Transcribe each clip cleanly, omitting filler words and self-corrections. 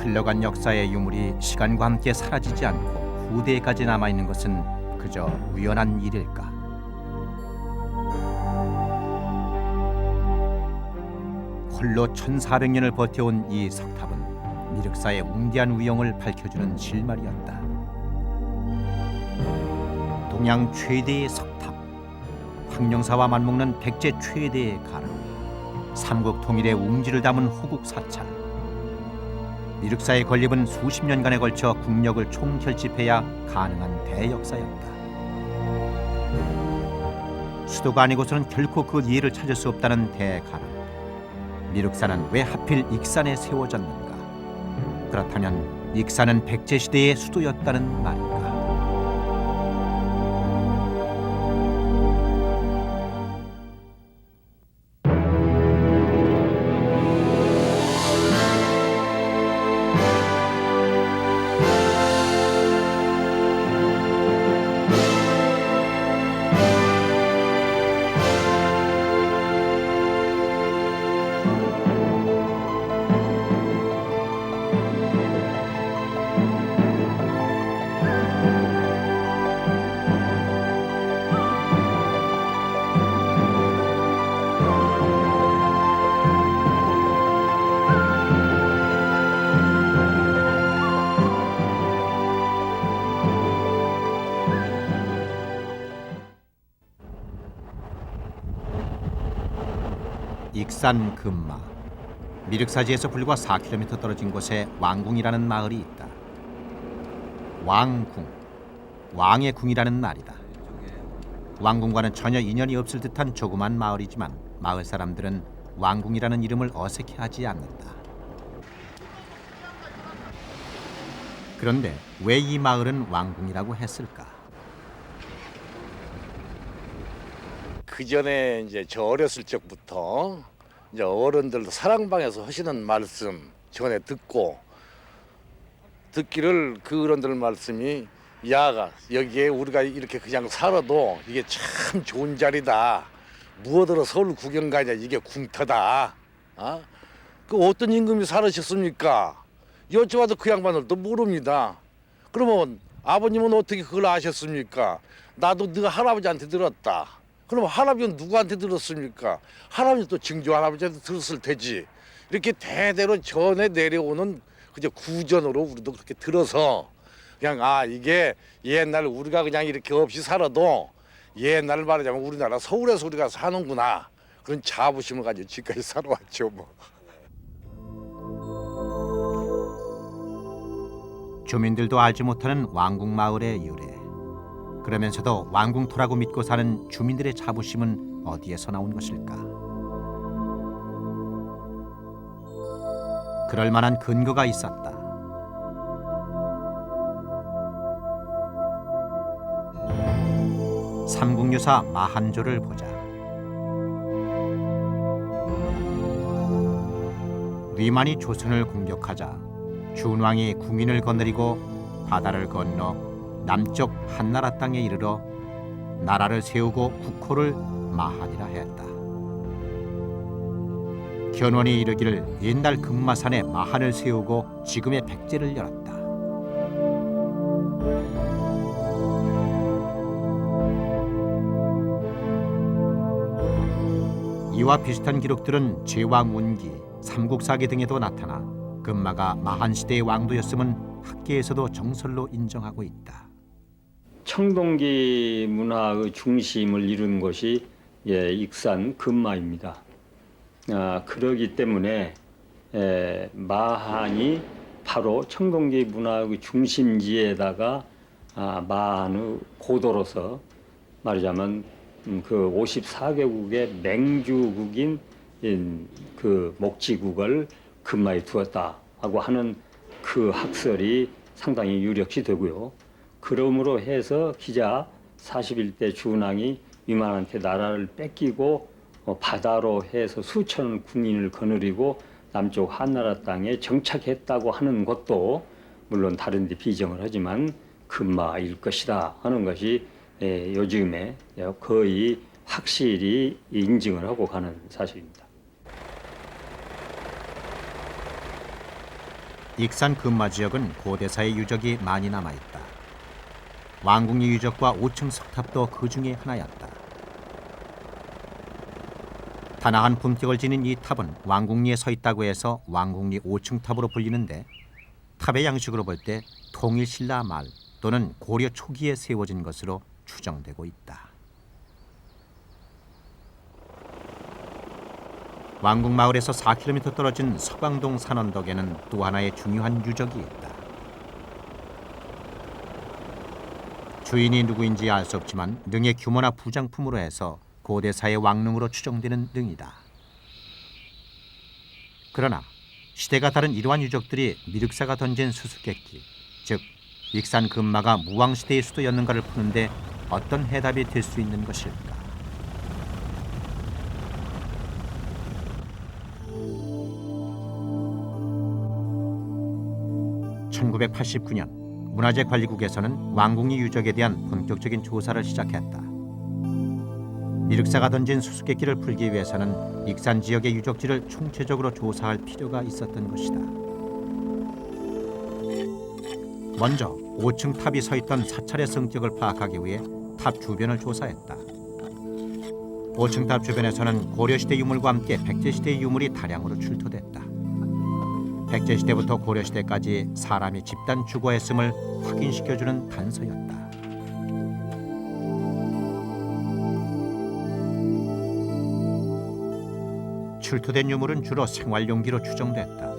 흘러간 역사의 유물이 시간과 함께 사라지지 않고 후대에까지 남아있는 것은 그저 우연한 일일까? 홀로 1400년을 버텨온 이 석탑은 미륵사의 웅대한 위엄을 밝혀주는 실마리였다. 동양 최대의 석탑, 황령사와 맞먹는 백제 최대의 가람, 삼국 통일의 웅지를 담은 호국 사찰. 미륵사의 건립은 수십 년간에 걸쳐 국력을 총결집해야 가능한 대역사였다. 수도가 아니고서는 결코 그 예를 찾을 수 없다는 대가람. 미륵사는 왜 하필 익산에 세워졌는가? 그렇다면 익산은 백제시대의 수도였다는 말인가? 익산 금마. 미륵사지에서 불과 4km 떨어진 곳에 왕궁이라는 마을이 있다. 왕궁, 왕의 궁이라는 말이다. 왕궁과는 전혀 인연이 없을 듯한 조그만 마을이지만 마을 사람들은 왕궁이라는 이름을 어색해하지 않는다. 그런데 왜 이 마을은 왕궁이라고 했을까? 그 전에 이제 저 어렸을 적부터 이제 어른들도 사랑방에서 하시는 말씀 전에 듣기를 그 어른들 말씀이 야가 여기에 우리가 이렇게 그냥 살아도 이게 참 좋은 자리다. 무엇으로 서울 구경 가냐 이게 궁터다. 그 어떤 임금이 살으셨습니까? 여쭤봐도 그 양반들도 모릅니다. 그러면 아버님은 어떻게 그걸 아셨습니까? 나도 네 할아버지한테 들었다. 그럼 할아버지는 누구한테 들었습니까? 할아버지 또 증조 할아버지한테 들었을 테지. 이렇게 대대로 전해 내려오는 그저 구전으로 우리도 그렇게 들어서 그냥 이게 옛날 우리가 그냥 이렇게 없이 살아도 옛날 말하자면 우리나라 서울에서 우리가 사는구나 그런 자부심을 가지고 지금까지 살아왔죠 뭐. 주민들도 알지 못하는 왕궁 마을의 유래. 그러면서도 왕궁토라고 믿고 사는 주민들의 자부심은 어디에서 나온 것일까? 그럴 만한 근거가 있었다. 삼국유사 마한조를 보자. 위만이 조선을 공격하자 준왕이 궁인을 거느리고 바다를 건너 남쪽 한나라 땅에 이르러 나라를 세우고 국호를 마한이라 했다. 견훤이 이르기를 옛날 금마산에 마한을 세우고 지금의 백제를 열었다. 이와 비슷한 기록들은 제왕운기, 삼국사기 등에도 나타나 금마가 마한시대의 왕도였음은 학계에서도 정설로 인정하고 있다. 청동기 문화의 중심을 이룬 곳이 익산 금마입니다. 그러기 때문에 마한이 바로 청동기 문화의 중심지에다가 마한의 고도로서 말하자면 그 54개국의 맹주국인 그 목지국을 금마에 두었다고 하는 그 학설이 상당히 유력시 되고요. 그러므로 해서 기자 41대 준왕이 위만한테 나라를 뺏기고 바다로 해서 수천 궁인을 거느리고 남쪽 한나라 땅에 정착했다고 하는 것도 물론 다른 데 비정을 하지만 금마일 것이다 하는 것이 요즘에 거의 확실히 인증을 하고 가는 사실입니다. 익산 금마 지역은 고대사의 유적이 많이 남아있다. 왕궁리 유적과 5층 석탑도 그 중에 하나였다. 다나한 품격을 지닌 이 탑은 왕궁리에 서 있다고 해서 왕궁리 5층 탑으로 불리는데, 탑의 양식으로 볼 때 통일신라 말 또는 고려 초기에 세워진 것으로 추정되고 있다. 왕궁마을에서 4km 떨어진 서광동 산언덕에는 또 하나의 중요한 유적이 있다. 주인이 누구인지 알 수 없지만 능의 규모나 부장품으로 해서 고대사의 왕릉으로 추정되는 능이다. 그러나 시대가 다른 이러한 유적들이 미륵사가 던진 수수께끼, 즉 익산 금마가 무왕시대의 수도였는가를 푸는데 어떤 해답이 될 수 있는 것일까? (1989년) 문화재관리국에서는 왕궁리 유적에 대한 본격적인 조사를 시작했다. 미륵사가 던진 수수께끼를 풀기 위해서는 익산 지역의 유적지를 총체적으로 조사할 필요가 있었던 것이다. 먼저 5층 탑이 서 있던 사찰의 성격을 파악하기 위해 탑 주변을 조사했다. 5층 탑 주변에서는 고려시대 유물과 함께 백제시대의 유물이 다량으로 출토됐다. 백제시대부터 고려시대까지 사람이 집단 주거했음을 확인시켜주는 단서였다. 출토된 유물은 주로 생활용기로 추정됐다.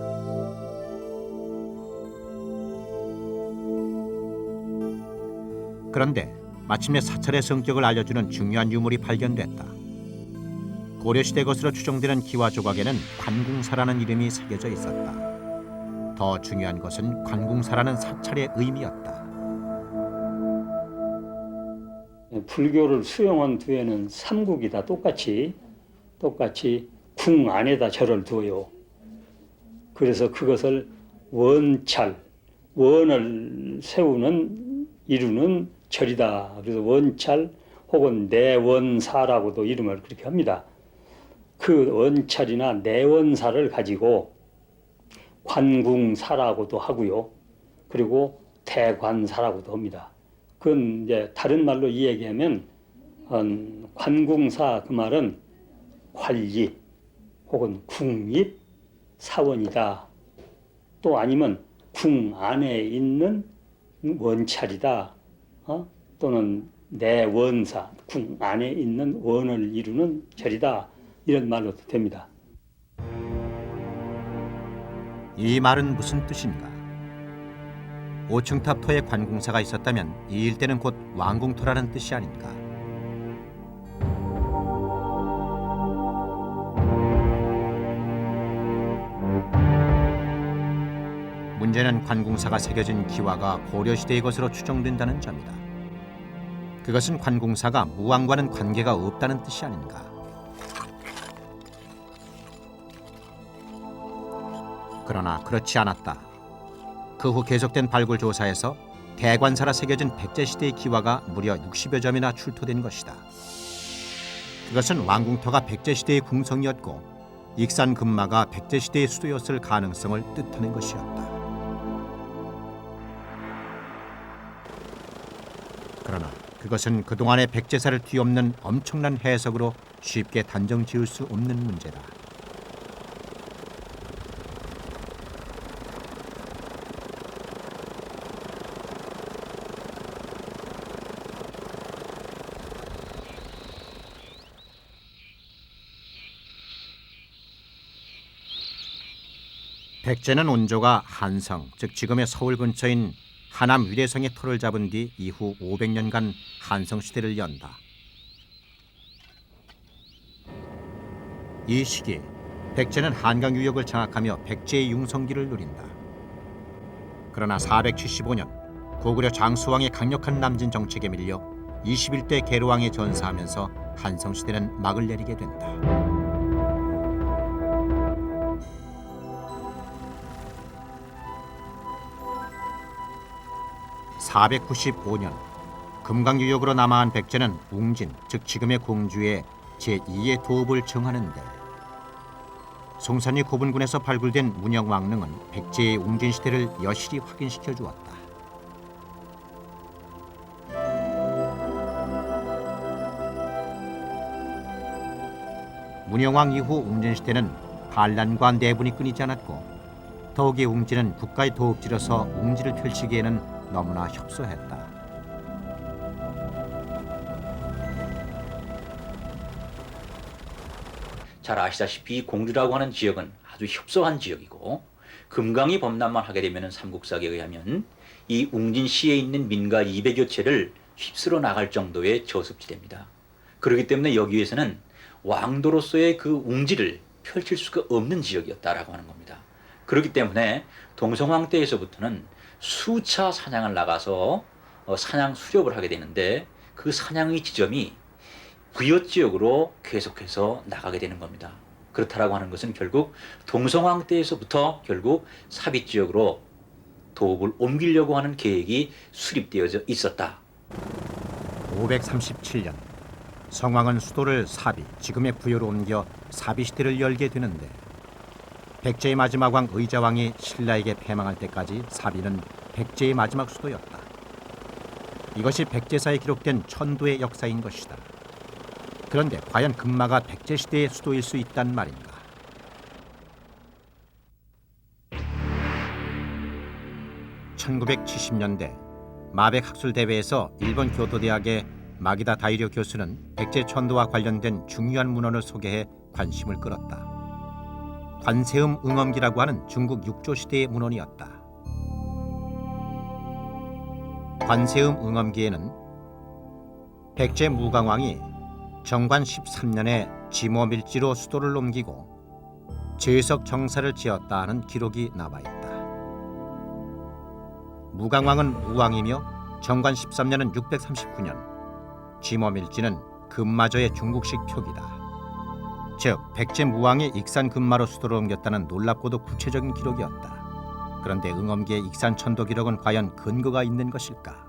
그런데 마침내 사찰의 성격을 알려주는 중요한 유물이 발견됐다. 고려시대 것으로 추정되는 기와 조각에는 관궁사라는 이름이 새겨져 있었다. 더 중요한 것은 관궁사라는 사찰의 의미였다. 불교를 수용한 뒤에는 삼국이 다 똑같이 궁 안에다 절을 두어요. 그래서 그것을 원찰, 원을 이루는 절이다. 그래서 원찰 혹은 내원사라고도 이름을 그렇게 합니다. 그 원찰이나 내원사를 가지고 관궁사라고도 하고요. 그리고 대관사라고도 합니다. 그건 이제 다른 말로 이야기하면 관궁사 그 말은 관리 혹은 궁입 사원이다. 또 아니면 궁 안에 있는 원찰이다. 또는 내원사, 궁 안에 있는 원을 이루는 절이다. 이런 말로도 됩니다. 이 말은 무슨 뜻인가? 5층 탑터에 관궁사가 있었다면 이 일대는 곧 왕궁토라는 뜻이 아닌가? 문제는 관궁사가 새겨진 기와가 고려시대의 것으로 추정된다는 점이다. 그것은 관궁사가 무왕과는 관계가 없다는 뜻이 아닌가? 그러나 그렇지 않았다. 그 후 계속된 발굴 조사에서 대관사라 새겨진 백제시대의 기와가 무려 60여 점이나 출토된 것이다. 그것은 왕궁터가 백제시대의 궁성이었고 익산 금마가 백제시대의 수도였을 가능성을 뜻하는 것이었다. 그러나 그것은 그동안의 백제사를 뒤엎는 엄청난 해석으로 쉽게 단정 지을 수 없는 문제다. 백제는 온조가 한성, 즉 지금의 서울 근처인 하남 위례성의 터를 잡은 뒤 이후 500년간 한성 시대를 연다. 이 시기에 백제는 한강 유역을 장악하며 백제의 융성기를 누린다. 그러나 475년 고구려 장수왕의 강력한 남진 정책에 밀려 21대 계로왕에 전사하면서 한성 시대는 막을 내리게 된다. 495년 금강유역으로 남하한 백제는 웅진, 즉 지금의 공주의 제2의 도읍을 정하는데 송산리 고분군에서 발굴된 문형 왕릉은 백제의 웅진 시대를 여실히 확인시켜 주었다. 문형왕 이후 웅진 시대는 반란과 내분이 끊이지 않았고 더욱이 웅진은 국가의 도읍지로서 웅지를 펼치기에는 너무나 협소했다. 잘 아시다시피 공주라고 하는 지역은 아주 협소한 지역이고 금강이 범람만 하게 되면 삼국사기에 의하면 이 웅진시에 있는 민가 200여 채를 휩쓸어 나갈 정도의 저습지대입니다. 그렇기 때문에 여기에서는 왕도로서의 그 웅지를 펼칠 수가 없는 지역이었다라고 하는 겁니다. 그렇기 때문에 동성왕 때에서부터는 수차 사냥을 나가서 사냥 수렵을 하게 되는데 그 사냥의 지점이 부여 지역으로 계속해서 나가게 되는 겁니다. 그렇다라고 하는 것은 결국 동성왕 때에서부터 결국 사비 지역으로 도읍을 옮기려고 하는 계획이 수립되어져 있었다. 537년 성왕은 수도를 사비, 지금의 부여로 옮겨 사비 시대를 열게 되는데 백제의 마지막 왕 의자왕이 신라에게 패망할 때까지 사비는 백제의 마지막 수도였다. 이것이 백제사에 기록된 천도의 역사인 것이다. 그런데 과연 금마가 백제 시대의 수도일 수 있단 말인가? (1970년대) 마백 학술 대회에서 일본 교토대학의 마기다 다이료 교수는 백제 천도와 관련된 중요한 문헌을 소개해 관심을 끌었다. 관세음 응엄기라고 하는 중국 육조 시대의 문헌이었다. 관세음 응엄기에는 백제 무강왕이 정관 13년에 지모밀지로 수도를 옮기고 제석 정사를 지었다 하는 기록이 나와 있다. 무강왕은 무왕이며 정관 13년은 639년, 지모밀지는 금마저의 중국식 표기다. 즉 백제 무왕이 익산 금마로 수도를 옮겼다는 놀랍고도 구체적인 기록이었다. 그런데 응엄기의 익산 천도 기록은 과연 근거가 있는 것일까?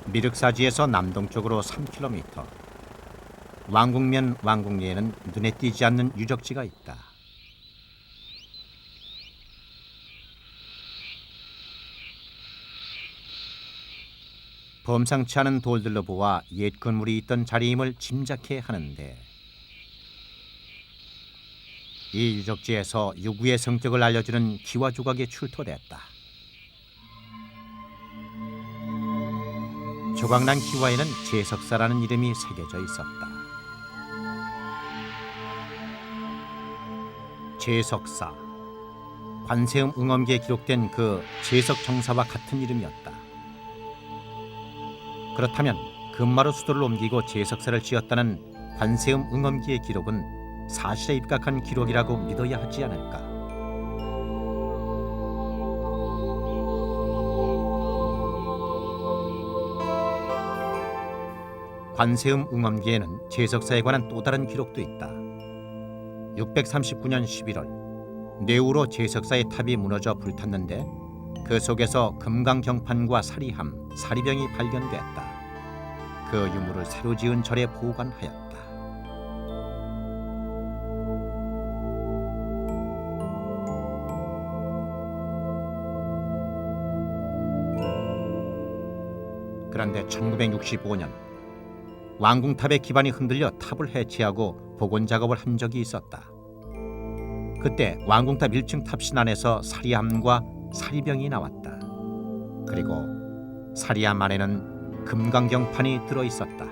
미륵사지에서 남동쪽으로 3km, 왕궁면 왕궁리에는 눈에 띄지 않는 유적지가 있다. 범상치 않은 돌들로 보아 옛 건물이 있던 자리임을 짐작해 하는데 이 유적지에서 유구의 성격을 알려주는 기와 조각이 출토됐다. 조각난 기와에는 제석사라는 이름이 새겨져 있었다. 제석사, 관세음 응엄기에 기록된 그 제석 정사와 같은 이름이었다. 그렇다면 금마로 수도를 옮기고 제석사를 지었다는 관세음 응엄기의 기록은 사실에 입각한 기록이라고 믿어야 하지 않을까? 관세음 응엄기에는 제석사에 관한 또 다른 기록도 있다. 639년 11월 뇌우로 제석사의 탑이 무너져 불탔는데 그 속에서 금강경판과 사리함, 사리병이 발견됐다. 그 유물을 새로 지은 절에 보관하였다. 그런데 1965년 왕궁탑의 기반이 흔들려 탑을 해체하고 복원 작업을 한 적이 있었다. 그때 왕궁탑 1층 탑신 안에서 사리함과 사리병이 나왔다. 그리고 사리함 안에는 금강경판이 들어있었다.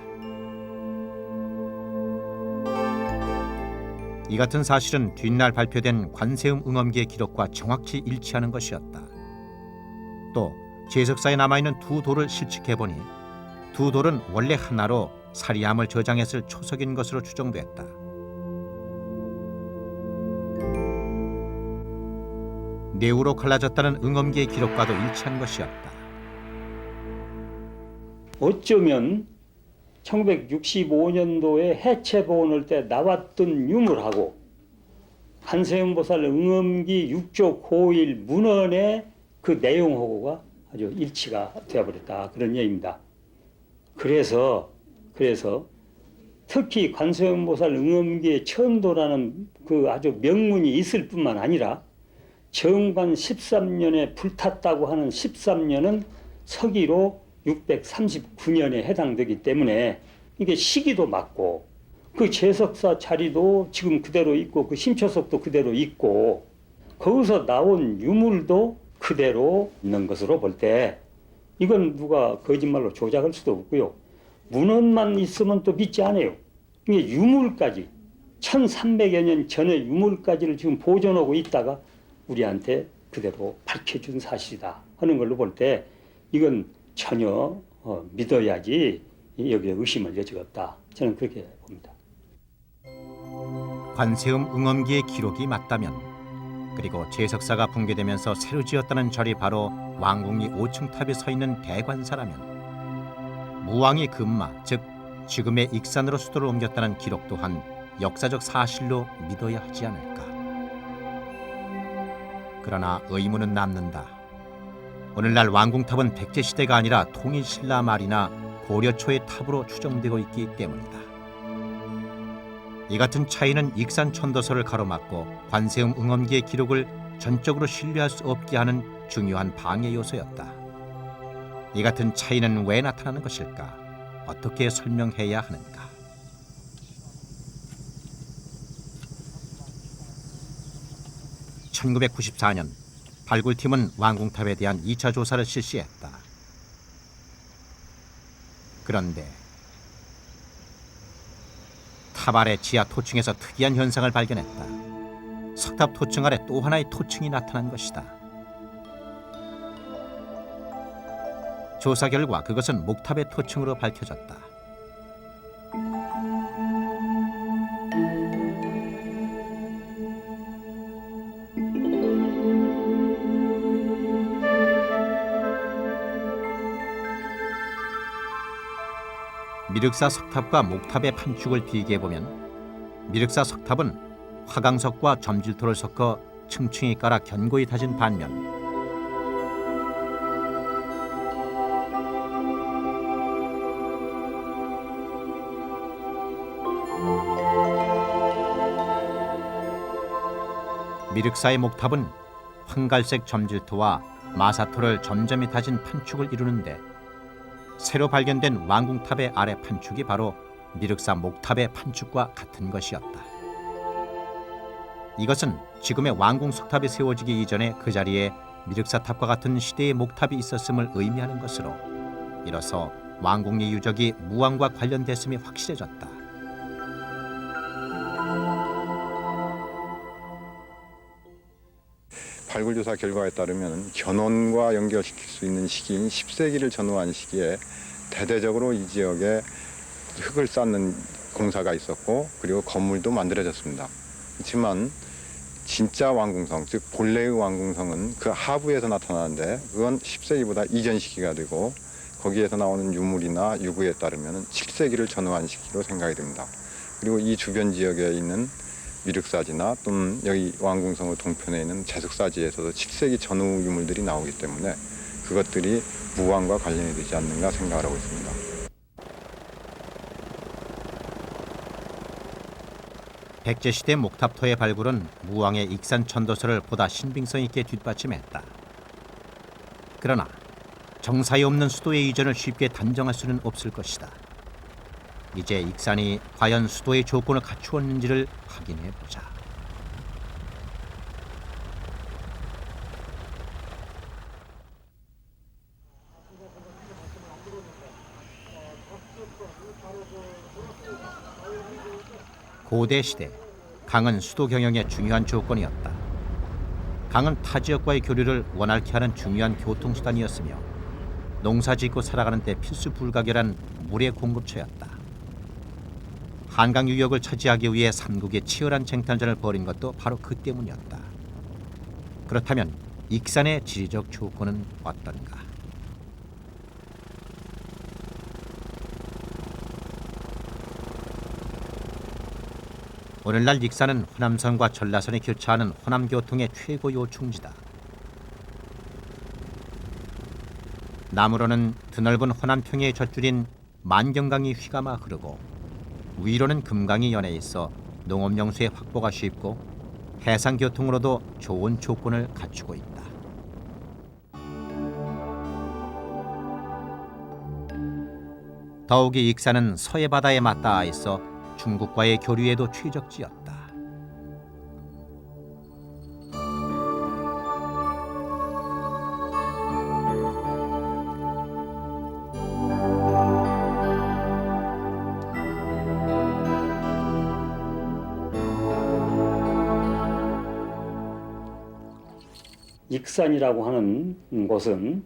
이 같은 사실은 뒷날 발표된 관세음 응엄기의 기록과 정확히 일치하는 것이었다. 또 제석사에 남아있는 두 돌을 실측해보니 두 돌은 원래 하나로 사리함을 저장했을 초석인 것으로 추정됐다. 뇌우로 갈라졌다는 응엄기의 기록과도 일치한 것이었다. 어쩌면 1965년도에 해체 보원할 때 나왔던 유물하고 관세음보살 응엄기 6조 고일 문헌의 그 내용하고가 아주 일치가 되어버렸다 그런 얘기입니다. 그래서 특히 관세음보살 응엄기의 천도라는 그 아주 명문이 있을 뿐만 아니라 정관 13년에 불탔다고 하는 13년은 서기로 639년에 해당되기 때문에 이게 시기도 맞고 그 제석사 자리도 지금 그대로 있고 그 심초석도 그대로 있고 거기서 나온 유물도 그대로 있는 것으로 볼 때 이건 누가 거짓말로 조작할 수도 없고요. 문헌만 있으면 또 믿지 않아요. 이게 유물까지 1300여 년 전의 유물까지를 지금 보존하고 있다가 우리한테 그대로 밝혀준 사실이다 하는 걸로 볼 때 이건 전혀 믿어야지 여기에 의심을 여지가 없다. 저는 그렇게 봅니다. 관세음 응엄기의 기록이 맞다면 그리고 제석사가 붕괴되면서 새로 지었다는 절이 바로 왕궁리 5층 탑에 서 있는 대관사라면 무왕이 금마, 즉 지금의 익산으로 수도를 옮겼다는 기록 또한 역사적 사실로 믿어야 하지 않을까. 그러나 의문은 남는다. 오늘날 왕궁탑은 백제시대가 아니라 통일신라 말이나 고려 초의 탑으로 추정되고 있기 때문이다. 이 같은 차이는 익산 천도서를 가로막고 관세음 응엄기의 기록을 전적으로 신뢰할 수 없게 하는 중요한 방해 요소였다. 이 같은 차이는 왜 나타나는 것일까? 어떻게 설명해야 하는가? (1994년) 발굴팀은 왕궁탑에 대한 2차 조사를 실시했다. 그런데 탑 아래 지하 토층에서 특이한 현상을 발견했다. 석탑 토층 아래 또 하나의 토층이 나타난 것이다. 조사 결과 그것은 목탑의 토층으로 밝혀졌다. 미륵사 석탑과 목탑의 판축을 비교해보면 미륵사 석탑은 화강석과 점질토를 섞어 층층이 깔아 견고히 다진 반면 미륵사의 목탑은 황갈색 점질토와 마사토를 점점이 다진 판축을 이루는데 새로 발견된 왕궁탑의 아래 판축이 바로 미륵사 목탑의 판축과 같은 것이었다. 이것은 지금의 왕궁 석탑이 세워지기 이전에 그 자리에 미륵사탑과 같은 시대의 목탑이 있었음을 의미하는 것으로 이로써 왕궁리 유적이 무왕과 관련됐음이 확실해졌다. 발굴조사 결과에 따르면 견원과 연결시킬 수 있는 시기인 10세기를 전후한 시기에 대대적으로 이 지역에 흙을 쌓는 공사가 있었고 그리고 건물도 만들어졌습니다. 그렇지만 진짜 왕궁성, 즉 본래의 왕궁성은 그 하부에서 나타나는데 그건 10세기보다 이전 시기가 되고 거기에서 나오는 유물이나 유구에 따르면 7세기를 전후한 시기로 생각이 됩니다. 그리고 이 주변 지역에 있는 미륵사지나 또는 여기 왕궁성의 동편에 있는 제석사지에서도 7세기 전후 유물들이 나오기 때문에 그것들이 무왕과 관련이 되지 않는가 생각을 하고 있습니다. 백제시대 목탑토의 발굴은 무왕의 익산 천도서를 보다 신빙성 있게 뒷받침했다. 그러나 정사에 없는 수도의 이전을 쉽게 단정할 수는 없을 것이다. 이제 익산이 과연 수도의 조건을 갖추었는지를 확인해 보자. 고대 시대 강은 수도 경영의 중요한 조건이었다. 강은 타 지역과의 교류를 원활케 하는 중요한 교통수단이었으며 농사짓고 살아가는 데 필수 불가결한 물의 공급처였다. 한강 유역을 차지하기 위해 삼국의 치열한 쟁탈전을 벌인 것도 바로 그 때문이었다. 그렇다면 익산의 지리적 조건은 어떤가? 오늘날 익산은 호남선과 전라선이 교차하는 호남교통의 최고 요충지다. 남으로는 드넓은 호남평야에 젖줄인 만경강이 휘감아 흐르고 위로는 금강이 연해 있어 농업용수의 확보가 쉽고 해상교통으로도 좋은 조건을 갖추고 있다. 더욱이 익산은 서해 바다에 맞닿아 있어 중국과의 교류에도 최적지였다. 익산이라고 하는 곳은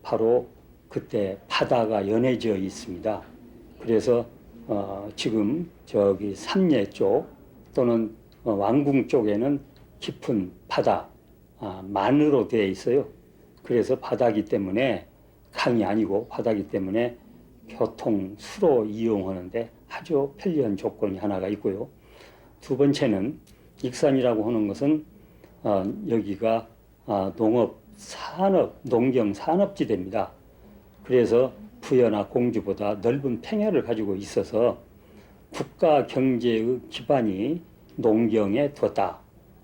바로 그때 바다가 연해져 있습니다. 그래서 지금 저기 삼례 쪽 또는 왕궁 쪽에는 깊은 바다, 만으로 되어 있어요. 그래서 바다기 때문에 강이 아니고 바다기 때문에 교통, 수로 이용하는데 아주 편리한 조건이 하나가 있고요. 두 번째는 익산이라고 하는 것은 여기가 농업, 산업, 농경, 산업지대입니다. 그래서 부여나 공주보다 넓은 평야를 가지고 있어서 국가 경제의 기반이 농경에 뒀다.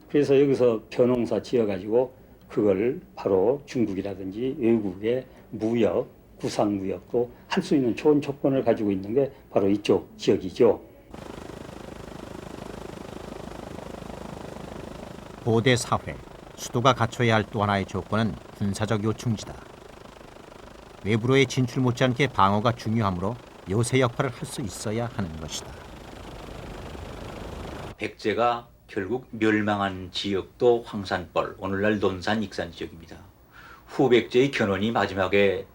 그래서 여기서 벼농사 지어가지고 그걸 바로 중국이라든지 외국의 무역, 구상무역도 할 수 있는 좋은 조건을 가지고 있는 게 바로 이쪽 지역이죠. 고대 사회, 수도가 갖춰야 할 또 하나의 조건은 군사적 요충지다. 외부로의 진출 못지않게 방어가 중요하므로 요새 역할을 할 수 있어야 하는 것이다. 백제가 결국 멸망한 지역도 황산벌, 오늘날 논산 익산 지역입니다. 후백제의 견훤이 마지막에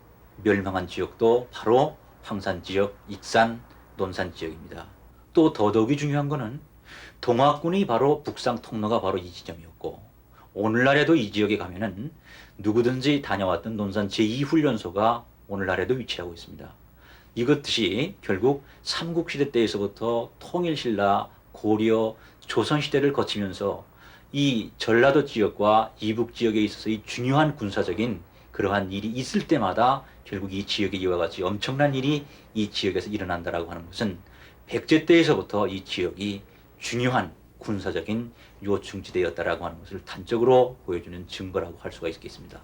멸망한 지역도 바로 황산 지역, 익산, 논산 지역입니다. 또 더더욱이 중요한 것은 동학군이 바로 북상 통로가 바로 이 지점이었고, 오늘날에도 이 지역에 가면은 누구든지 다녀왔던 논산 제2훈련소가 오늘날에도 위치하고 있습니다. 이것듯이 결국 삼국시대 때에서부터 통일신라, 고려, 조선시대를 거치면서 이 전라도 지역과 이북 지역에 있어서 이 중요한 군사적인 그러한 일이 있을 때마다 결국 이 지역에 이와 같이 엄청난 일이 이 지역에서 일어난다라고 하는 것은 백제 때에서부터 이 지역이 중요한 군사적인 요충지대였다라고 하는 것을 단적으로 보여주는 증거라고 할 수가 있겠습니다.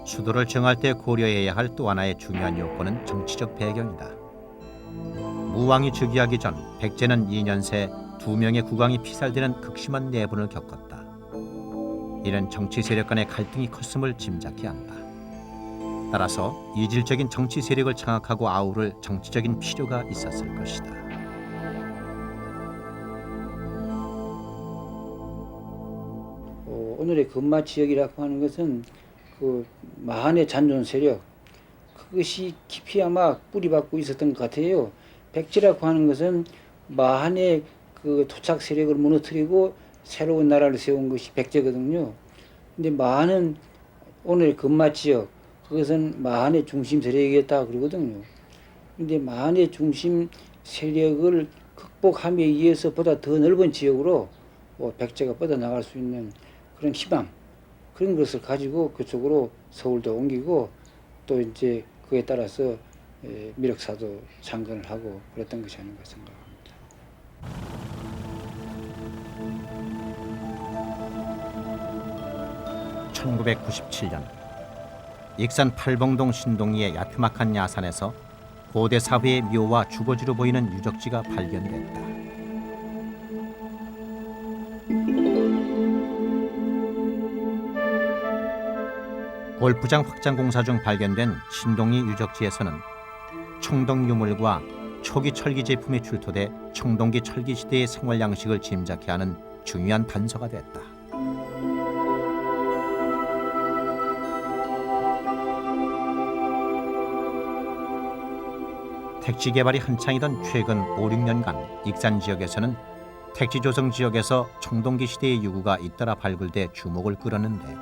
수도를 정할 때 고려해야 할 또 하나의 중요한 요건은 정치적 배경이다. 무왕이 즉위하기 전 백제는 2년 새 2명의 국왕이 피살되는 극심한 내분을 겪었다. 이는 정치 세력 간의 갈등이 컸음을 짐작케 한다. 따라서 이질적인 정치 세력을 장악하고 아우를 정치적인 필요가 있었을 것이다. 오늘의 금마 지역이라고 하는 것은 그 마한의 잔존 세력, 그것이 깊이 아마 뿌리박고 있었던 것 같아요. 백제라고 하는 것은 마한의 그 토착 세력을 무너뜨리고 새로운 나라를 세운 것이 백제거든요. 근데 마한은 오늘의 금마 지역, 그것은 마한의 중심 세력이었다 그러거든요. 근데 마한의 중심 세력을 극복함에 의해서 보다 더 넓은 지역으로 백제가 뻗어나갈 수 있는 그런 희망, 그런 것을 가지고 그쪽으로 서울도 옮기고 또 이제 그에 따라서 미륵사도 창건을 하고 그랬던 것이 아닌가 생각합니다. 1997년 익산 팔봉동 신동리의 야트막한 야산에서 고대 사회의 묘와 주거지로 보이는 유적지가 발견됐다. 골프장 확장 공사 중 발견된 신동리 유적지에서는 청동 유물과 초기 철기 제품이 출토돼 청동기 철기 시대의 생활 양식을 짐작케 하는 중요한 단서가 됐다. 택지 개발이 한창이던 최근 5, 6년간 익산 지역에서는 택지 조성 지역에서 청동기 시대의 유구가 잇따라 발굴돼 주목을 끌었는데,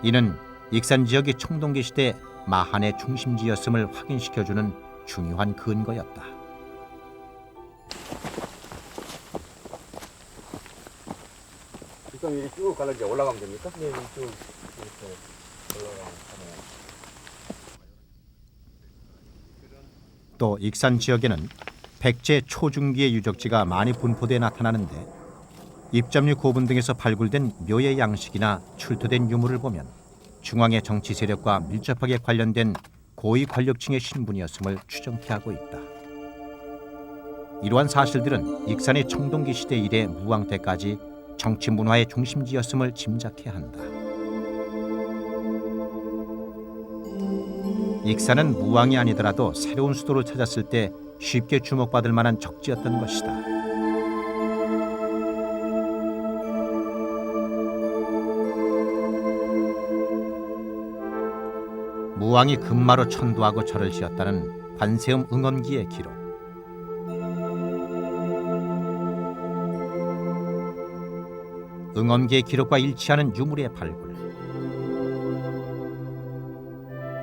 이는 익산 지역이 청동기 시대 마한의 중심지였음을 확인시켜주는 중요한 근거였다. 뚝뚝이 쭉 갈라 이제 올라가면 됩니까? 네, 쭉 이렇게 올라가면. 또 익산 지역에는 백제 초중기의 유적지가 많이 분포돼 나타나는데 입점리 고분 등에서 발굴된 묘의 양식이나 출토된 유물을 보면 중앙의 정치 세력과 밀접하게 관련된 고위 권력층의 신분이었음을 추정케 하고 있다. 이러한 사실들은 익산의 청동기 시대 이래 무왕 때까지 정치 문화의 중심지였음을 짐작해야 한다. 익산은 무왕이 아니더라도 새로운 수도를 찾았을 때 쉽게 주목받을 만한 적지였던 것이다. 무왕이 금마로 천도하고 절을 지었다는 관세음 응엄기의 기록. 응엄기의 기록과 일치하는 유물의 발굴.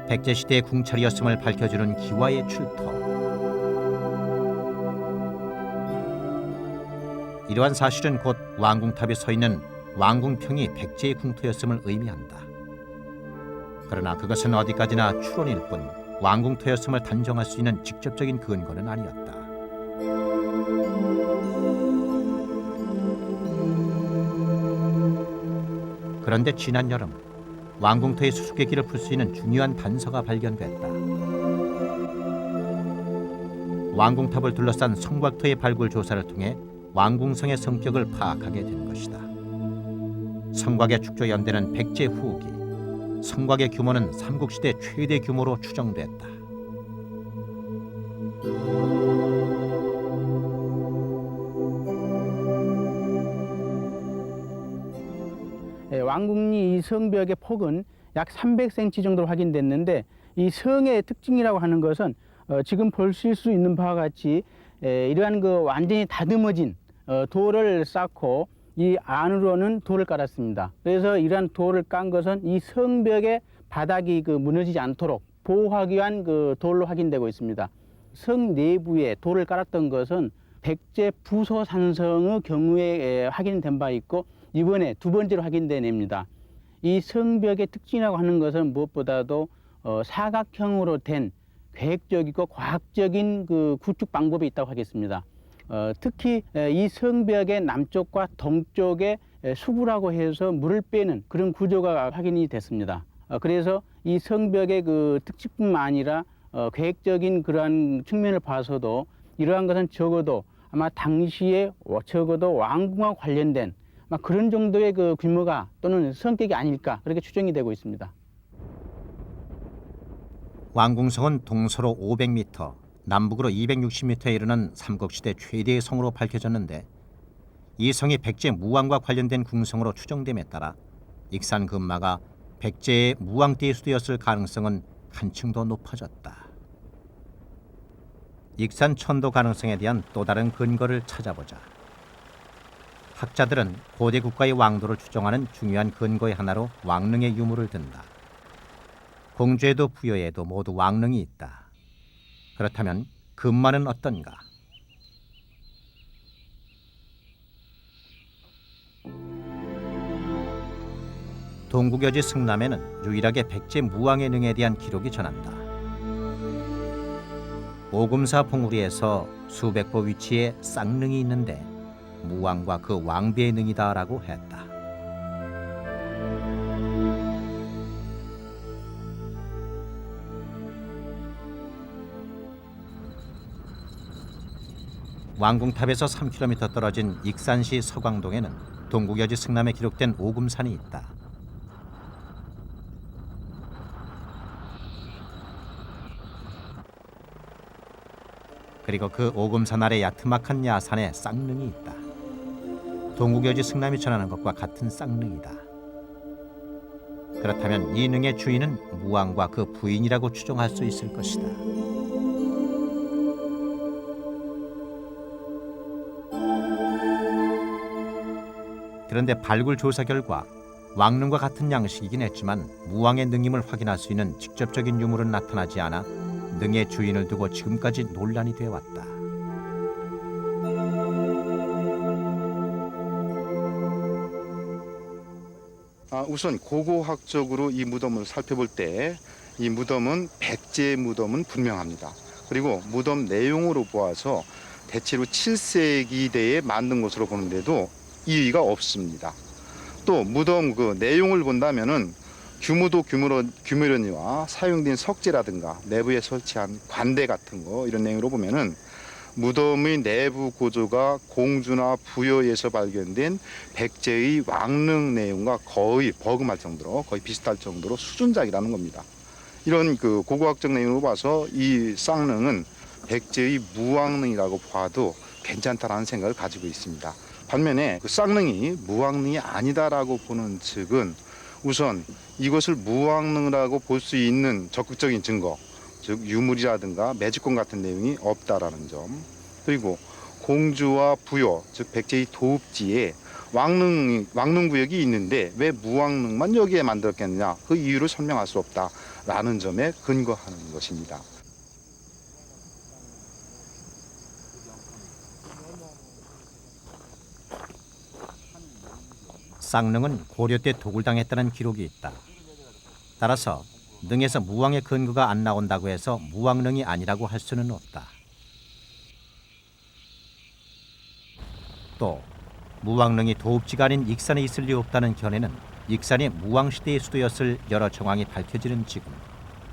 백제시대의 궁찰이었음을 밝혀주는 기와의 출토. 이러한 사실은 곧 왕궁탑에 서 있는 왕궁평이 백제의 궁토였음을 의미한다. 그러나 그것은 어디까지나 추론일 뿐 왕궁토였음을 단정할 수 있는 직접적인 근거는 아니었다. 그런데 지난 여름 왕궁토의 수수께끼를 풀 수 있는 중요한 단서가 발견됐다. 왕궁탑을 둘러싼 성곽토의 발굴 조사를 통해 왕궁성의 성격을 파악하게 된 것이다. 성곽의 축조 연대는 백제 후기, 성곽의 규모는 삼국시대 최대 규모로 추정됐다. 왕궁리 이 성벽의 폭은 약 300cm 정도로 확인됐는데 이 성의 특징이라고 하는 것은 지금 보실 수 있는 바와 같이 이러한 그 완전히 다듬어진 돌을 쌓고 이 안으로는 돌을 깔았습니다. 그래서 이러한 돌을 깐 것은 이 성벽의 바닥이 무너지지 않도록 보호하기 위한 그 돌로 확인되고 있습니다. 성 내부에 돌을 깔았던 것은 백제 부소산성의 경우에 확인된 바 있고 이번에 두 번째로 확인된 애입니다. 이 성벽의 특징이라고 하는 것은 무엇보다도 사각형으로 된 계획적이고 과학적인 그 구축 방법이 있다고 하겠습니다. 특히 이 성벽의 남쪽과 동쪽에 수구라고 해서 물을 빼는 그런 구조가 확인이 됐습니다. 그래서 이 성벽의 그 특징뿐만 아니라 계획적인 그러한 측면을 봐서도 이러한 것은 적어도 아마 당시에 적어도 왕궁과 관련된 그런 정도의 그 규모가 또는 성격이 아닐까 그렇게 추정이 되고 있습니다. 왕궁성은 동서로 500m, 남북으로 260m에 이르는 삼국시대 최대의 성으로 밝혀졌는데 이 성이 백제 무왕과 관련된 궁성으로 추정됨에 따라 익산 금마가 백제의 무왕 때의 수도였을 가능성은 한층 더 높아졌다. 익산 천도 가능성에 대한 또 다른 근거를 찾아보자. 학자들은 고대 국가의 왕도를 추정하는 중요한 근거의 하나로 왕릉의 유물을 든다. 공주에도 부여에도 모두 왕릉이 있다. 그렇다면 금마는 어떤가? 동국여지 승남에는 유일하게 백제 무왕의 능에 대한 기록이 전한다. 오금사 봉우리에서 수백 보 위치에 쌍릉이 있는데 무왕과 그 왕비의 능이다라고 했다. 왕궁탑에서 3km 떨어진 익산시 서광동에는 동국여지 승남에 기록된 오금산이 있다. 그리고 그 오금산 아래 야트막한 야산에 쌍릉이 있다. 동국여지 승남이 전하는 것과 같은 쌍릉이다. 그렇다면 이 능의 주인은 무왕과 그 부인이라고 추정할 수 있을 것이다. 그런데 발굴 조사 결과 왕릉과 같은 양식이긴 했지만 무왕의 능임을 확인할 수 있는 직접적인 유물은 나타나지 않아 능의 주인을 두고 지금까지 논란이 되어왔다. 우선 고고학적으로 이 무덤을 살펴볼 때 이 무덤은 백제 무덤은 분명합니다. 그리고 무덤 내용으로 보아서 대체로 7세기대에 만든 것으로 보는데도 이의가 없습니다. 또 무덤 그 내용을 본다면은 규모도 규모련이와 사용된 석재라든가 내부에 설치한 관대 같은 거 이런 내용으로 보면은 무덤의 내부 구조가 공주나 부여에서 발견된 백제의 왕릉 내용과 거의 버금할 정도로 거의 비슷할 정도로 수준작이라는 겁니다. 이런 그 고고학적 내용으로 봐서 이 쌍릉은 백제의 무왕릉이라고 봐도 괜찮다라는 생각을 가지고 있습니다. 반면에 그 쌍릉이 무왕릉이 아니다라고 보는 측은 우선 이것을 무왕릉이라고 볼 수 있는 적극적인 증거, 즉 유물이라든가 매주권 같은 내용이 없다라는 점, 그리고 공주와 부여, 즉 백제의 도읍지에 왕릉 구역이 있는데 왜 무왕릉만 여기에 만들었겠느냐, 그 이유를 설명할 수 없다라는 점에 근거하는 것입니다. 쌍릉은 고려 때 도굴당했다는 기록이 있다. 따라서 능에서 무왕의 근거가 안 나온다고 해서 무왕릉이 아니라고 할 수는 없다. 또 무왕릉이 도읍지가 아닌 익산에 있을 리 없다는 견해는 익산이 무왕시대의 수도였을 여러 정황이 밝혀지는 지금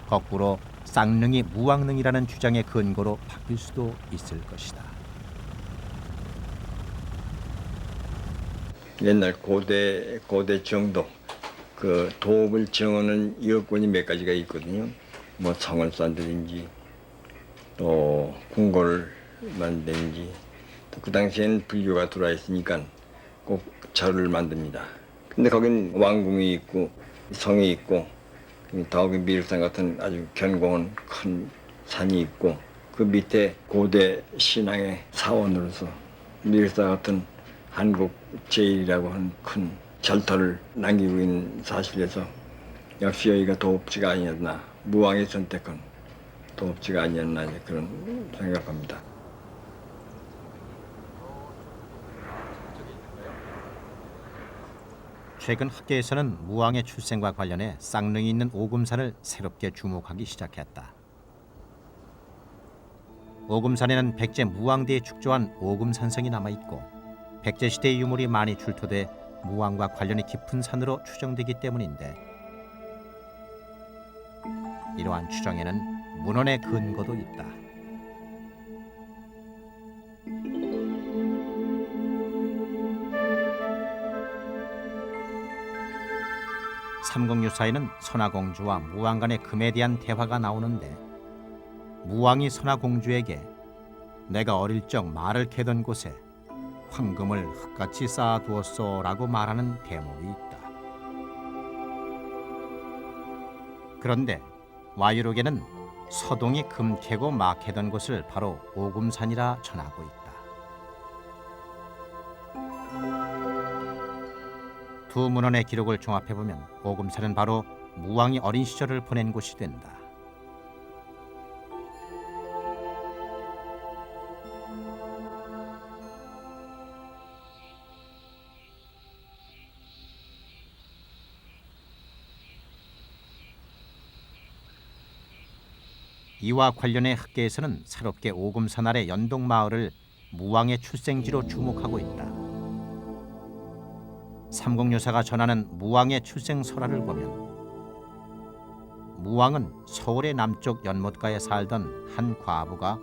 거꾸로 쌍릉이 무왕릉이라는 주장의 근거로 바뀔 수도 있을 것이다. 옛날 고대 정도 그 도읍을 정하는 여건이 몇 가지가 있거든요. 뭐 성을 쌓든지 또 궁궐을 만든지, 또 그 당시에는 불교가 들어와 있으니까 꼭 절을 만듭니다. 근데 거긴 왕궁이 있고 성이 있고 더욱이 미륵산 같은 아주 견고한 큰 산이 있고 그 밑에 고대 신앙의 사원으로서 미륵산 같은 한국 제일이라고 하는 큰 절터를 남기고 있는 사실에서 역시 여기가 도읍지가 아니었나, 무왕이 선택한 도읍지가 아니었나 그런 생각합니다. 최근 학계에서는 무왕의 출생과 관련해 쌍릉이 있는 오금산을 새롭게 주목하기 시작했다. 오금산에는 백제 무왕대에 축조한 오금산성이 남아있고 백제시대의 유물이 많이 출토돼 무왕과 관련이 깊은 산으로 추정되기 때문인데, 이러한 추정에는 문헌의 근거도 있다. 삼국유사에는 선화공주와 무왕 간의 금에 대한 대화가 나오는데, 무왕이 선화공주에게 내가 어릴 적 말을 캐던 곳에 황금을 흙같이 쌓아두었소라고 말하는 대목이 있다. 그런데 와유록에는 서동이 금 캐고 마 캐던 곳을 바로 오금산이라 전하고 있다. 두 문헌의 기록을 종합해보면 오금산은 바로 무왕이 어린 시절을 보낸 곳이 된다. 이와 관련해 학계에서는 새롭게 오금산 아래 연동마을을 무왕의 출생지로 주목하고 있다. 삼국유사가 전하는 무왕의 출생 설화를 보면 무왕은 서울의 남쪽 연못가에 살던 한 과부가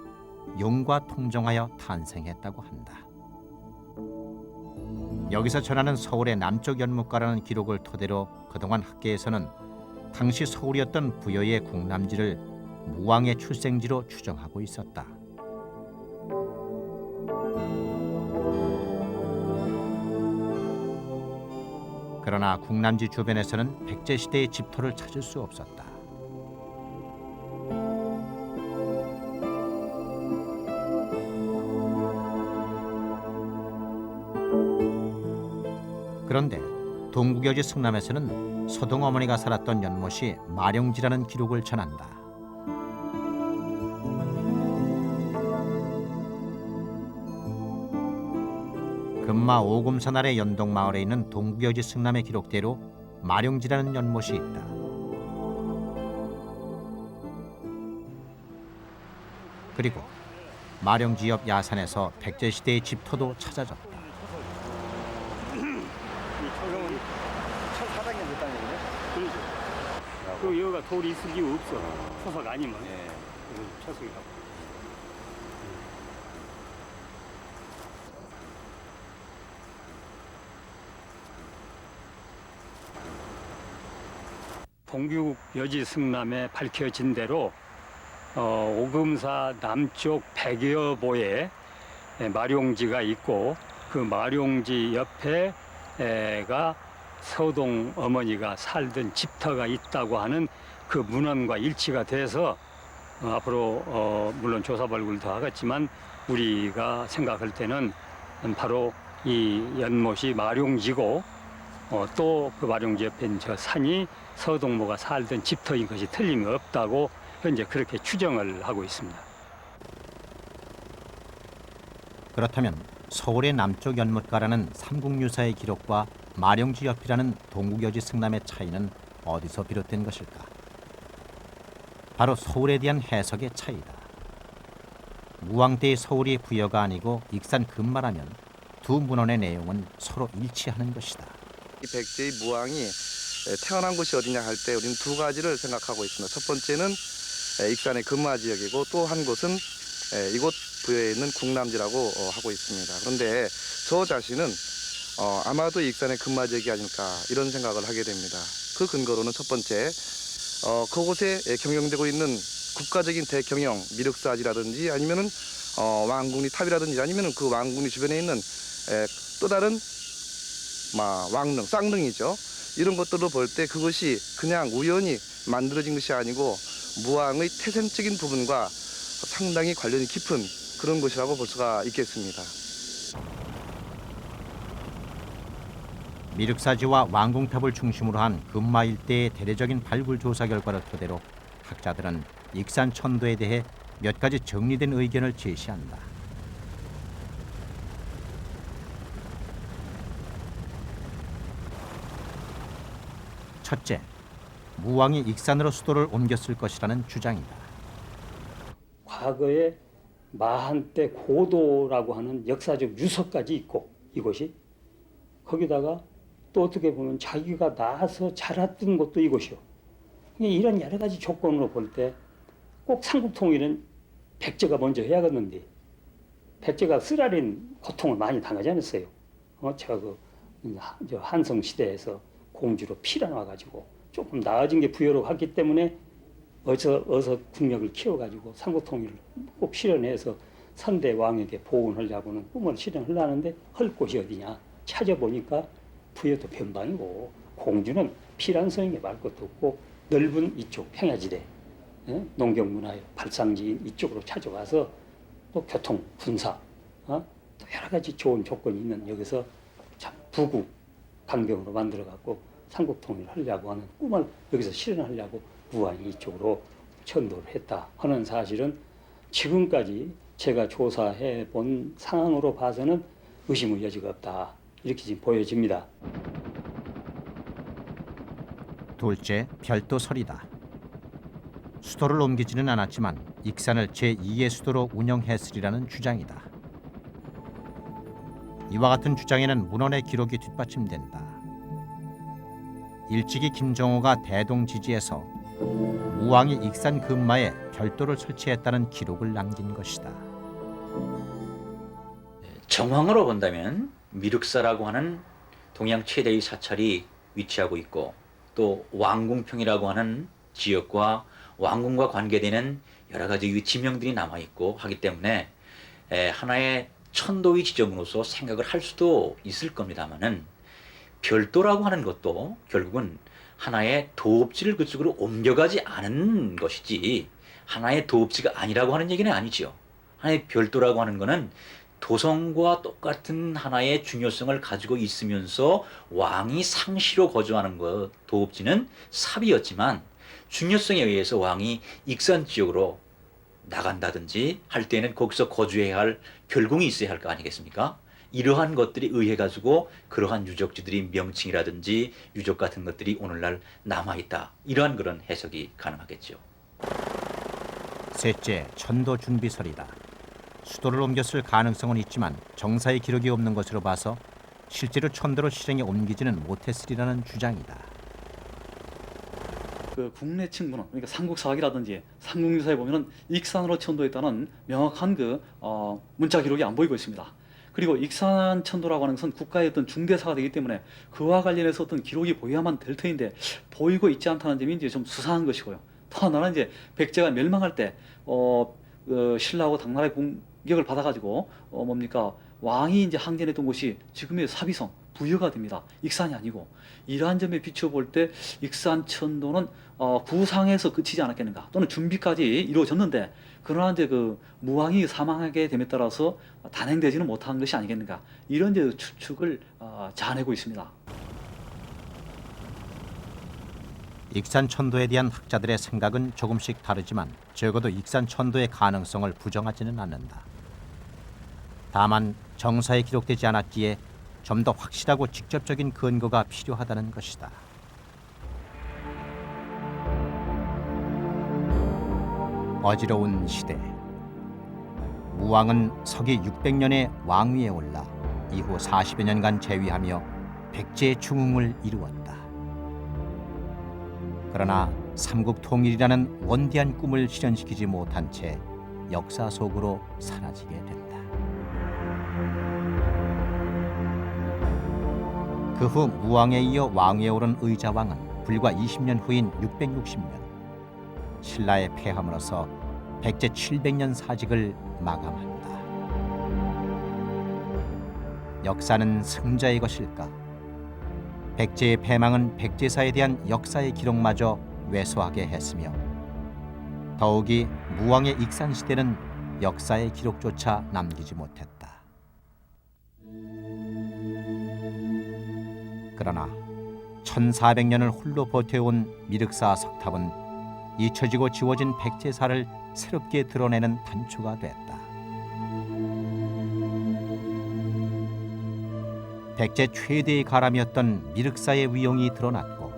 용과 통정하여 탄생했다고 한다. 여기서 전하는 서울의 남쪽 연못가라는 기록을 토대로 그동안 학계에서는 당시 서울이었던 부여의 궁남지를 무왕의 출생지로 추정하고 있었다. 그러나 궁남지 주변에서는 백제시대의 집토를 찾을 수 없었다. 그런데 동국여지 승남에서는 서동 어머니가 살았던 연못이 마령지라는 기록을 전한다. 금마 오금산 아래 연동마을에 있는 동국여지 승남의 기록대로 마룡지라는 연못이 있다. 그리고 마룡지 옆 야산에서 백제시대의 집터도 찾아졌다. 그 여기가 돌이 있을 이유 없어. 초석 아니면. 초석이라고. 동규 여지 승남에 밝혀진 대로 오금사 남쪽 100여 보에 마룡지가 있고 그 마룡지 옆에가 서동 어머니가 살던 집터가 있다고 하는 그 문헌과 일치가 돼서 앞으로 물론 조사 발굴도 하겠지만 우리가 생각할 때는 바로 이 연못이 마룡지고 또 그 마룡지 옆에 있는 저 산이 서동모가 살던 집터인 것이 틀림이 없다고 현재 그렇게 추정을 하고 있습니다. 그렇다면 서울의 남쪽 연못가라는 삼국유사의 기록과 마룡지 옆이라는 동국여지 승남의 차이는 어디서 비롯된 것일까? 바로 서울에 대한 해석의 차이다. 무왕 때의 서울이 부여가 아니고 익산 금마라면 두 문헌의 내용은 서로 일치하는 것이다. 이 백제의 무왕이 태어난 곳이 어디냐 할 때 우리는 두 가지를 생각하고 있습니다. 첫 번째는 익산의 금마 지역이고 또 한 곳은 이곳 부여에 있는 궁남지라고 하고 있습니다. 그런데 저 자신은 아마도 익산의 금마 지역이 아닐까 이런 생각을 하게 됩니다. 그 근거로는 첫 번째 그곳에 경영되고 있는 국가적인 대경영 미륵사지라든지 아니면은 왕궁리 탑이라든지 아니면은 그 왕궁리 주변에 있는 또 다른 왕릉, 쌍릉이죠. 이런 것들로 볼 때 그것이 그냥 우연히 만들어진 것이 아니고 무왕의 태생적인 부분과 상당히 관련이 깊은 그런 것이라고 볼 수가 있겠습니다. 미륵사지와 왕궁탑을 중심으로 한 금마 일대의 대대적인 발굴 조사 결과를 토대로 학자들은 익산 천도에 대해 몇 가지 정리된 의견을 제시한다. 첫째, 무왕이 익산으로 수도를 옮겼을 것이라는 주장이다. 과거에 마한 때 고도라고 하는 역사적 유서까지 있고 이곳이 거기다가 또 어떻게 보면 자기가 나서 자랐던 곳도 이곳이요. 이런 여러 가지 조건으로 볼 때 꼭 삼국통일은 백제가 먼저 해야겠는데 백제가 쓰라린 고통을 많이 당하지 않았어요. 제가 저 한성 시대에서 공주로 피려나와가지고 조금 나아진 게 부여로 갔기 때문에 어서 국력을 키워가지고 삼국통일을 꼭 실현해서 선대 왕에게 보훈하려고는 꿈을 실현하려는데 할 곳이 어디냐 찾아보니까 부여도 변방이고 공주는 피란성에 말 것도 없고 넓은 이쪽 평야지대 농경문화의 발상지인 이쪽으로 찾아와서 또 교통, 군사 또 여러 가지 좋은 조건이 있는 여기서 참 부국 강경으로 만들어갖고 삼국통일을 하려고 하는 꿈을 여기서 실현하려고 무왕이 이쪽으로 천도를 했다 하는 사실은 지금까지 제가 조사해 본 상황으로 봐서는 의심의 여지가 없다 이렇게 지금 보여집니다. 둘째, 별도설이다. 수도를 옮기지는 않았지만 익산을 제2의 수도로 운영했으리라는 주장이다. 이와 같은 주장에는 문헌의 기록이 뒷받침된다. 일찍이 김정호가 대동지지에서 무왕이 익산 금마에 별도를 설치했다는 기록을 남긴 것이다. 정황으로 본다면 미륵사라고 하는 동양 최대의 사찰이 위치하고 있고 또 왕궁평이라고 하는 지역과 왕궁과 관계되는 여러 가지 지명들이 남아있고 하기 때문에 하나의 천도의 지점으로서 생각을 할 수도 있을 겁니다만은 별도라고 하는 것도 결국은 하나의 도읍지를 그쪽으로 옮겨가지 않은 것이지 하나의 도읍지가 아니라고 하는 얘기는 아니죠. 하나의 별도라고 하는 것은 도성과 똑같은 하나의 중요성을 가지고 있으면서 왕이 상시로 거주하는 것, 도읍지는 삽이었지만 중요성에 의해서 왕이 익산 지역으로 나간다든지 할 때는 거기서 거주해야 할 별궁이 있어야 할 거 아니겠습니까? 이러한 것들이 의해 가지고 그러한 유적지들이 명칭이라든지 유적 같은 것들이 오늘날 남아 있다. 이러한 그런 해석이 가능하겠죠. 셋째, 천도 준비설이다. 수도를 옮겼을 가능성은 있지만 정사의 기록이 없는 것으로 봐서 실제로 천도를 실행에 옮기지는 못했으리라는 주장이다. 그 국내 친구는 그러니까 삼국사학이라든지 삼국유사에 보면은 익산으로 천도했다는 명확한 문자 기록이 안 보이고 있습니다. 그리고 익산 천도라고 하는 것은 국가의 어떤 중대사가 되기 때문에 그와 관련해서 어떤 기록이 보여야만 될 터인데 보이고 있지 않다는 점이 이제 좀 수상한 것이고요. 또 하나는 이제 백제가 멸망할 때 신라하고 당나라의 공격을 받아가지고 왕이 이제 항전했던 곳이 지금의 사비성 부여가 됩니다. 익산이 아니고 이러한 점에 비춰볼 때 익산 천도는 구상에서 그치지 않았겠는가 또는 준비까지 이루어졌는데 그러나 이제 그 무왕이 사망하게 됨에 따라서 단행되지는 못한 것이 아니겠는가 이런 이제 추측을 자아내고 있습니다. 익산 천도에 대한 학자들의 생각은 조금씩 다르지만 적어도 익산 천도의 가능성을 부정하지는 않는다. 다만 정사에 기록되지 않았기에 좀 더 확실하고 직접적인 근거가 필요하다는 것이다. 어지러운 시대. 무왕은 서기 600년에 왕위에 올라 이후 40여 년간 재위하며 백제의 중흥을 이루었다. 그러나 삼국 통일이라는 원대한 꿈을 실현시키지 못한 채 역사 속으로 사라지게 된다. 그 후 무왕에 이어 왕위에 오른 의자왕은 불과 20년 후인 660년 신라에 패함으로써 백제 700년 사직을 마감한다. 역사는 승자의 것일까? 백제의 패망은 백제사에 대한 역사의 기록마저 왜소하게 했으며 더욱이 무왕의 익산시대는 역사의 기록조차 남기지 못했다. 그러나 1400년을 홀로 버텨온 미륵사 석탑은 잊혀지고 지워진 백제사를 새롭게 드러내는 단초가 됐다. 백제 최대의 가람이었던 미륵사의 위용이 드러났고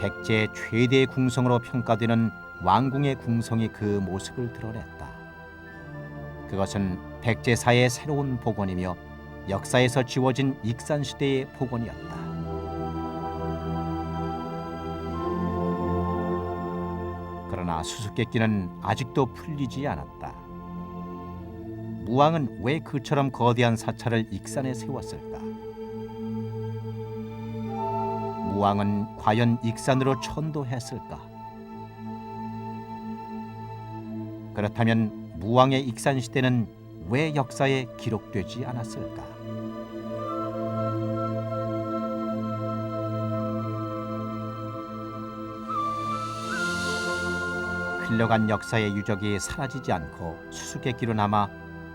백제 최대의 궁성으로 평가되는 왕궁의 궁성이 그 모습을 드러냈다. 그것은 백제사의 새로운 복원이며 역사에서 지워진 익산시대의 복원이었다. 그러나 수수께끼는 아직도 풀리지 않았다. 무왕은 왜 그처럼 거대한 사찰을 익산에 세웠을까? 무왕은 과연 익산으로 천도했을까? 그렇다면 무왕의 익산시대는 왜 역사에 기록되지 않았을까? 흘러간 역사의 유적이 사라지지 않고 수수께끼로 남아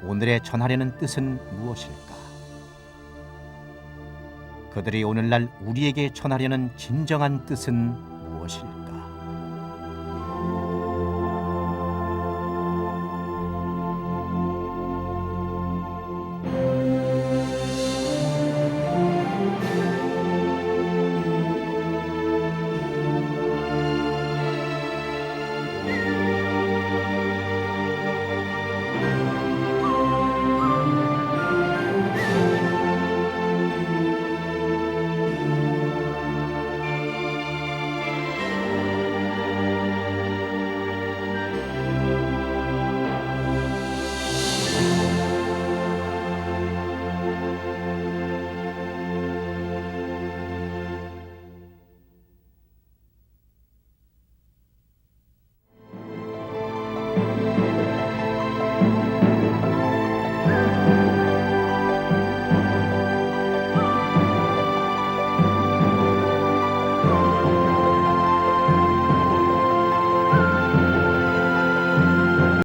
오늘에 전하려는 뜻은 무엇일까? 그들이 오늘날 우리에게 전하려는 진정한 뜻은 무엇일까?